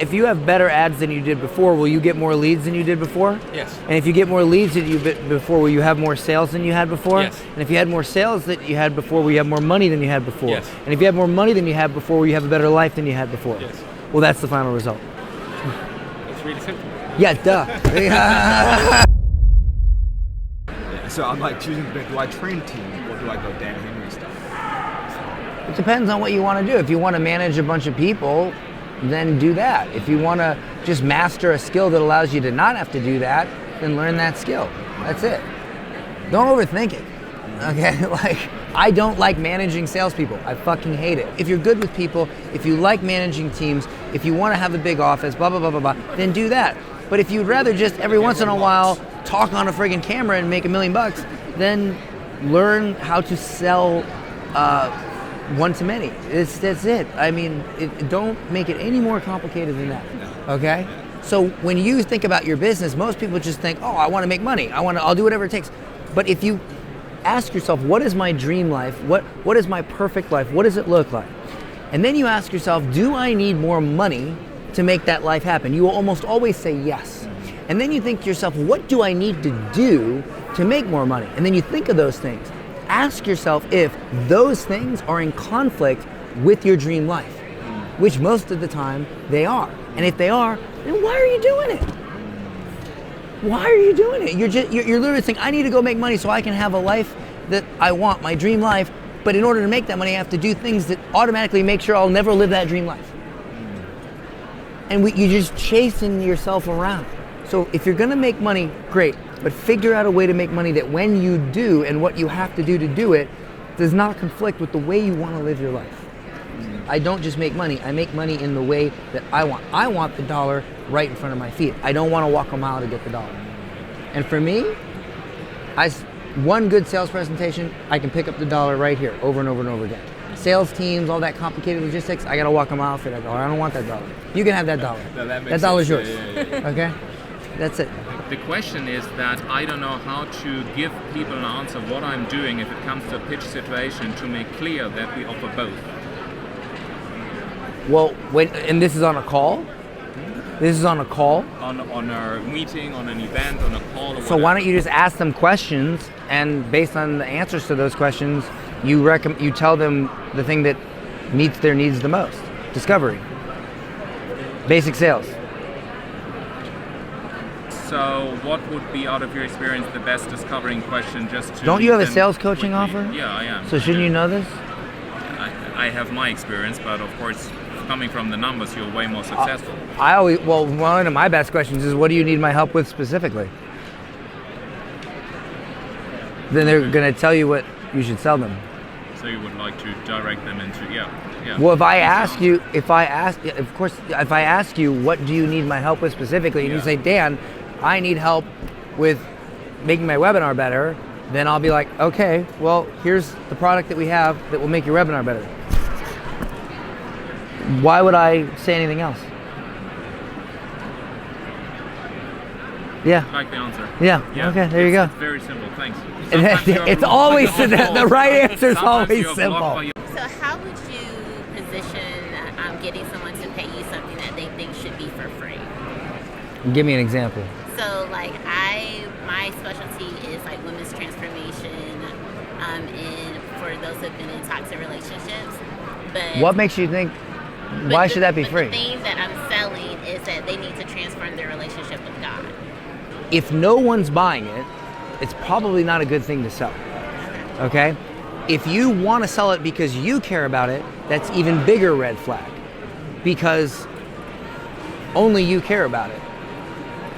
If you have better ads than you did before, will you get more leads than you did before? Yes. And if you get more leads than you did before, will you have more sales than you had before? Yes. And if you had more sales than you had before, will you have more money than you had before? Yes. And if you have more money than you had before, will you have a better life than you had before? Yes. Well, that's the final result. It's really simple. Yeah, duh. So I'm like choosing, do I train a team or do I go Dan Henry stuff? It depends on what you want to do. If you want to manage a bunch of people, then do that. If you want to just master a skill that allows you to not have to do that, then learn that skill. That's it. Don't overthink it. Okay? Like, I don't like managing salespeople. I fucking hate it. If you're good with people, if you like managing teams, if you want to have a big office, blah, blah, blah, blah, blah, then do that. But if you'd rather just every once in a while talk on a friggin' camera and make $1 million, then learn how to sell one-to-many. That's it. I mean, don't make it any more complicated than that. Okay? So when you think about your business, most people just think, oh, I want to make money. I'll do whatever it takes. But if you ask yourself, what is my dream life? What is my perfect life? What does it look like? And then you ask yourself, do I need more money to make that life happen? You will almost always say yes. And then you think to yourself, what do I need to do to make more money? And then you think of those things. Ask yourself if those things are in conflict with your dream life, which most of the time they are. And if they are, then why are you doing it? Why are you doing it? You're literally saying, I need to go make money so I can have a life that I want, my dream life. But in order to make that money, I have to do things that automatically make sure I'll never live that dream life. And you're just chasing yourself around. So if you're gonna make money, great, but figure out a way to make money that when you do and what you have to do it does not conflict with the way you wanna live your life. I don't just make money, I make money in the way that I want. I want the dollar right in front of my feet. I don't wanna walk a mile to get the dollar. And for me, one good sales presentation, I can pick up the dollar right here, over and over and over again. Sales teams, all that complicated logistics, I gotta walk a mile for that dollar. I don't want that dollar. You can have that dollar. No, that dollar's yours. Yeah. Okay? That's it. The question is that I don't know how to give people an answer what I'm doing if it comes to a pitch situation to make clear that we offer both. Well, and this is on a call? This is on a call? On a meeting, on an event, on a call, or So why don't you just ask them questions, and based on the answers to those questions, you tell them the thing that meets their needs the most. Discovery. Basic sales. So what would be, out of your experience, the best discovering question just to... Don't you have a sales coaching offer? Yeah, I am. So shouldn't you know this? I have my experience, but of course, coming from the numbers, you're way more successful. One of my best questions is, what do you need my help with specifically? Then they're going to tell you what you should sell them. So you would like to direct them into, yeah. Well, if I ask you, what do you need my help with specifically, and you say, Dan, I need help with making my webinar better, then I'll be like, okay, well, here's the product that we have that will make your webinar better. Why would I say anything else? Yeah. I like the answer. Yeah. Okay, there you go. It's very simple, thanks. It's always the right answer is always simple. So how would you position getting someone to pay you something that they think should be for free? Give me an example. So like my specialty is like women's transformation, and for those who've been in toxic relationships. But what makes you think? Why should that be free? The thing that I'm selling is that they need to transform their relationship with God. If no one's buying it, it's probably not a good thing to sell. Okay? If you want to sell it because you care about it, that's even bigger red flag. Because only you care about it.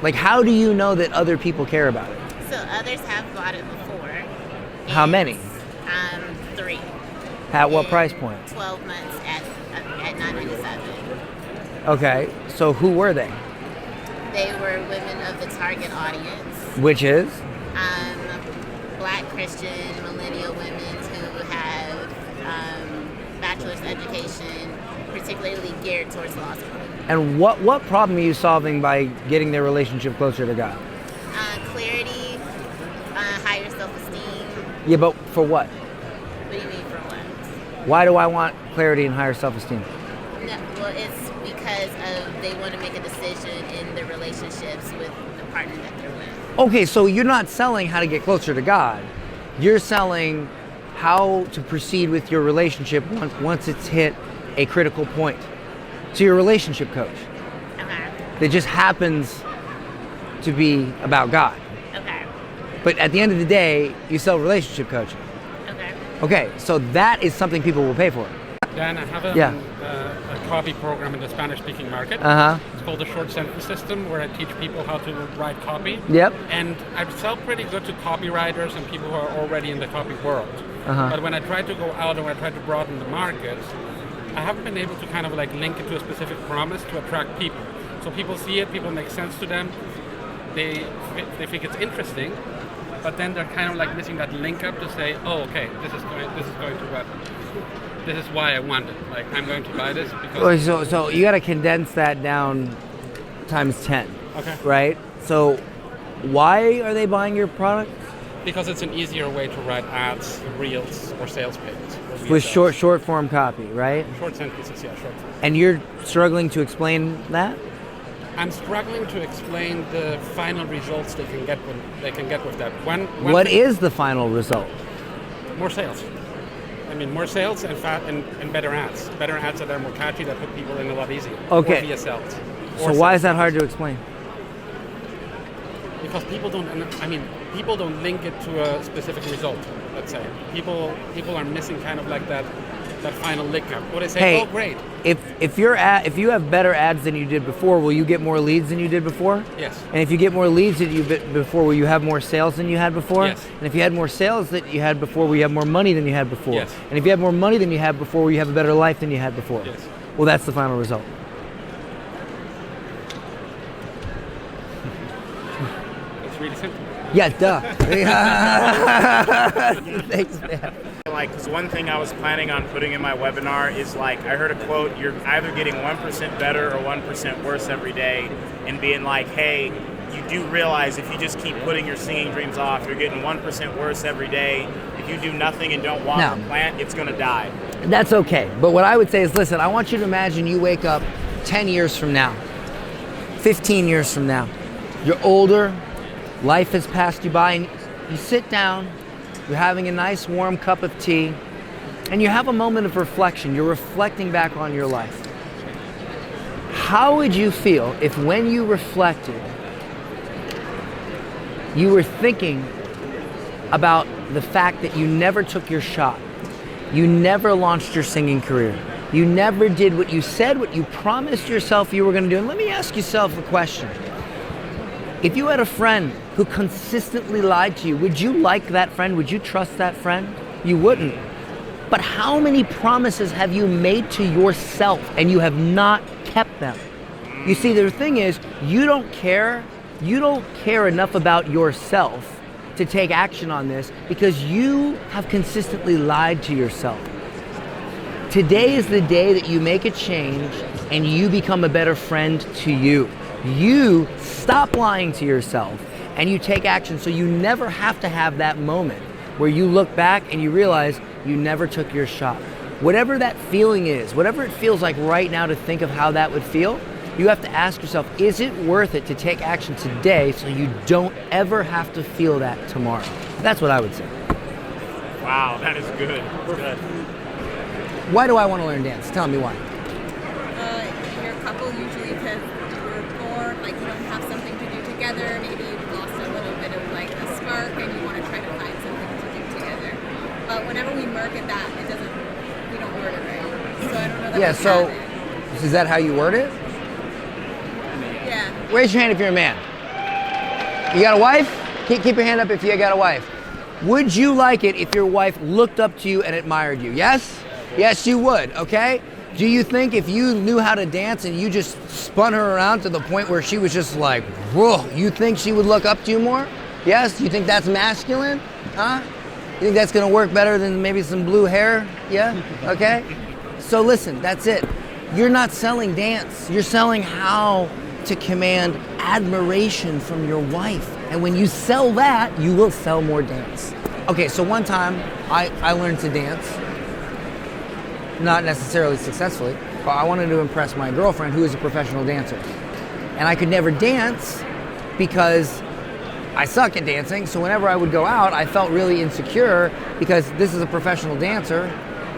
Like, how do you know that other people care about it? So others have bought it before. How many? 3. At what price point? 12 months at $997. Okay, so who were they? They were women of the target audience. Which is? Black Christian millennial women who have bachelor's education, particularly geared towards law school. And what problem are you solving by getting their relationship closer to God? Clarity, higher self-esteem. Yeah, but for what? What do you mean for what? Why do I want clarity and higher self-esteem? No, well, it's because of they want to make a decision in their relationships with the partner that they're with. Okay, so you're not selling how to get closer to God. You're selling how to proceed with your relationship once it's hit a critical point. So you're a relationship coach. Okay. That just happens to be about God. Okay. But at the end of the day, you sell relationship coaching. Okay. Okay, so that is something people will pay for. Dan, I have a copy program in the Spanish-speaking market. It's called the Short Sentence System, where I teach people how to write copy. Yep. And I sell pretty good to copywriters and people who are already in the copy world. But when I try to go out and when I try to broaden the market, I haven't been able to kind of like link it to a specific promise to attract people. So people see it, people make sense to them, they think it's interesting, but then they're kind of like missing that link up to say, oh, okay, this is going to what. This is why I want it. Like, I'm going to buy this because... So you got to condense that down times 10. Okay. Right? So why are they buying your product? Because it's an easier way to write ads, reels, or sales pages. With short form copy, right? Short sentences, yeah, short. And you're struggling to explain that? I'm struggling to explain the final results they can get with that. What is the final result? More sales. I mean, more sales and better ads. Better ads that are more catchy, that put people in a lot easier. Okay. Or via sales. So why is that hard to explain? Because people don't link it to a specific result, let's say. People are missing kind of like that final lick up. What they say, hey, oh great. If you have better ads than you did before, will you get more leads than you did before? Yes. And if you get more leads than you did before, will you have more sales than you had before? Yes. And if you had more sales than you had before, will you have more money than you had before? Yes. And if you have more money than you had before, will you have a better life than you had before? Yes. Well, that's the final result. It's really simple. Yeah, duh. Thanks, man. Like, because one thing I was planning on putting in my webinar is like, I heard a quote, you're either getting 1% better or 1% worse every day, and being like, hey, you do realize if you just keep putting your singing dreams off, you're getting 1% worse every day. If you do nothing and don't water the plant, it's going to die. That's okay. But what I would say is, listen, I want you to imagine you wake up 10 years from now, 15 years from now. You're older, life has passed you by, and you sit down, you're having a nice warm cup of tea, and you have a moment of reflection. You're reflecting back on your life. How would you feel if when you reflected, you were thinking about the fact that you never took your shot, you never launched your singing career, you never did what you said, what you promised yourself you were going to do? And let me ask yourself a question. If you had a friend who consistently lied to you, would you like that friend? Would you trust that friend? You wouldn't. But how many promises have you made to yourself and you have not kept them? You see, the thing is, you don't care enough about yourself to take action on this because you have consistently lied to yourself. Today is the day that you make a change and you become a better friend to you. You stop lying to yourself and you take action so you never have to have that moment where you look back and you realize you never took your shot. Whatever that feeling is, whatever it feels like right now to think of how that would feel, you have to ask yourself, is it worth it to take action today so you don't ever have to feel that tomorrow? That's what I would say. Wow, that is good. Good. Why do I want to learn dance? Tell me why. You're a couple usually because you're bored, like you don't have something to do together. Maybe you've lost a little bit of like a spark and you want to try to find something to do together. But whenever we market that, we don't word it right. So I don't know that Yeah, we so have it. is that how you word it? Yeah. Raise your hand if you're a man. You got a wife? Keep your hand up if you got a wife. Would you like it if your wife looked up to you and admired you? Yes? Yes, you would, okay? Do you think if you knew how to dance and you just spun her around to the point where she was just like, whoa, you think she would look up to you more? Yes? You think that's masculine? Huh? You think that's gonna work better than maybe some blue hair? Yeah? Okay? So listen, that's it. You're not selling dance. You're selling how to command admiration from your wife. And when you sell that, you will sell more dance. Okay, so one time I learned to dance. Not necessarily successfully, Well, I wanted to impress my girlfriend, who is a professional dancer. And I could never dance because I suck at dancing. So whenever I would go out, I felt really insecure because this is a professional dancer.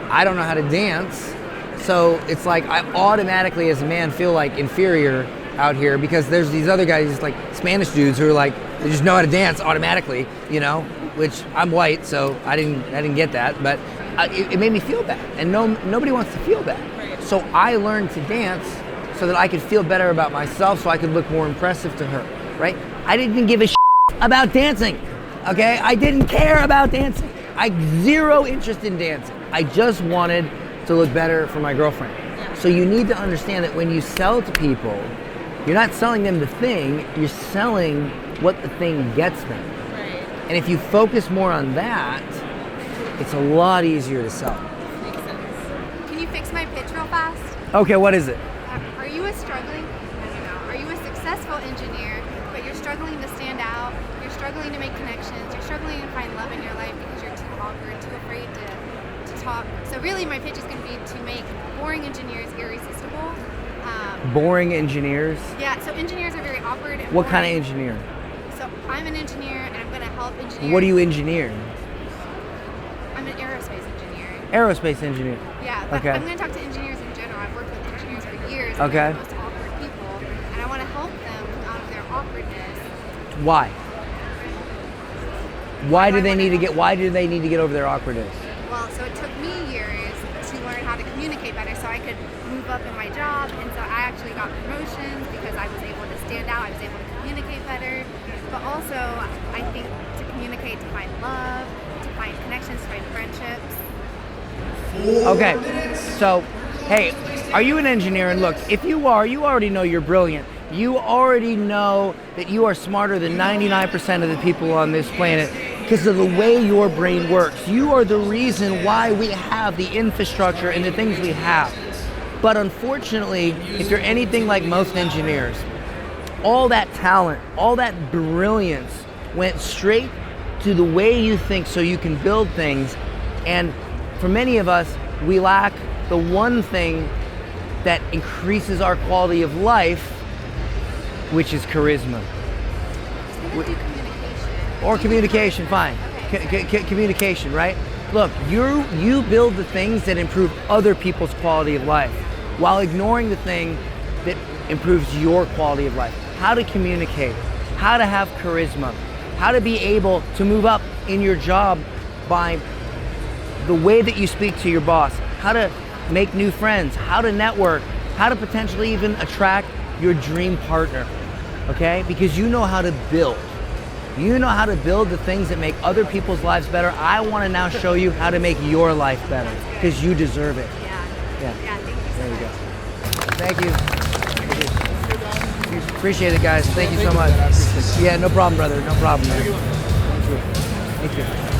I don't know how to dance. So it's like I automatically, as a man, feel like inferior out here because there's these other guys, like Spanish dudes, who are like, they just know how to dance automatically, you know, which I'm white, so I didn't get that, but it made me feel bad, and nobody wants to feel bad. So I learned to dance so that I could feel better about myself, so I could look more impressive to her, right? I didn't give a shit about dancing, okay? I didn't care about dancing. I had zero interest in dancing. I just wanted to look better for my girlfriend. So you need to understand that when you sell to people, you're not selling them the thing, you're selling what the thing gets them. Right. And if you focus more on that, it's a lot easier to sell. Makes sense. Can you fix my pitch real fast? Okay, what is it? Are you a struggling, I don't know, are you a successful engineer, but you're struggling to stand out, you're struggling to make connections, you're struggling to find love in your life because you're too awkward, too afraid to talk. So really my pitch is going to be to make boring engineers irresistible. Boring engineers? Yeah, so engineers are very awkward and What kind of boring. engineer? So I'm an engineer and I'm going to help engineers. What do you engineer? I'm an aerospace engineer. Aerospace engineer. Yeah, but Okay. I'm going to talk to engineers in general. I've worked with engineers for years. Okay. They're the most awkward people, and I want to help them come out of their awkwardness. Why? Why do they need to get over their awkwardness? Well, so it took me years to learn how to communicate better so I could move up in my job, and so I actually got promotions because I was able to stand out, I was able to communicate better, but also I think to communicate, to find love, to find connections, to find friendships. Okay, so, hey, are you an engineer? And look, if you are, you already know you're brilliant. You already know that you are smarter than 99% of the people on this planet because of the way your brain works. You are the reason why we have the infrastructure and the things we have. But unfortunately, if you're anything like most engineers, all that talent, all that brilliance went straight to the way you think so you can build things. And for many of us, we lack the one thing that increases our quality of life, which is charisma. Do communication. Or communication, fine. Communication, right? Look, you build the things that improve other people's quality of life while ignoring the thing that improves your quality of life. How to communicate, how to have charisma, how to be able to move up in your job by the way that you speak to your boss, how to make new friends, how to network, how to potentially even attract your dream partner, okay? Because you know how to build. You know how to build the things that make other people's lives better. I want to now show you how to make your life better because you deserve it. Yeah, thank you so There much. you go. Thank you. Appreciate it, guys. Thank you so much. Yeah, no problem, brother. No problem, man. Thank you. Thank you.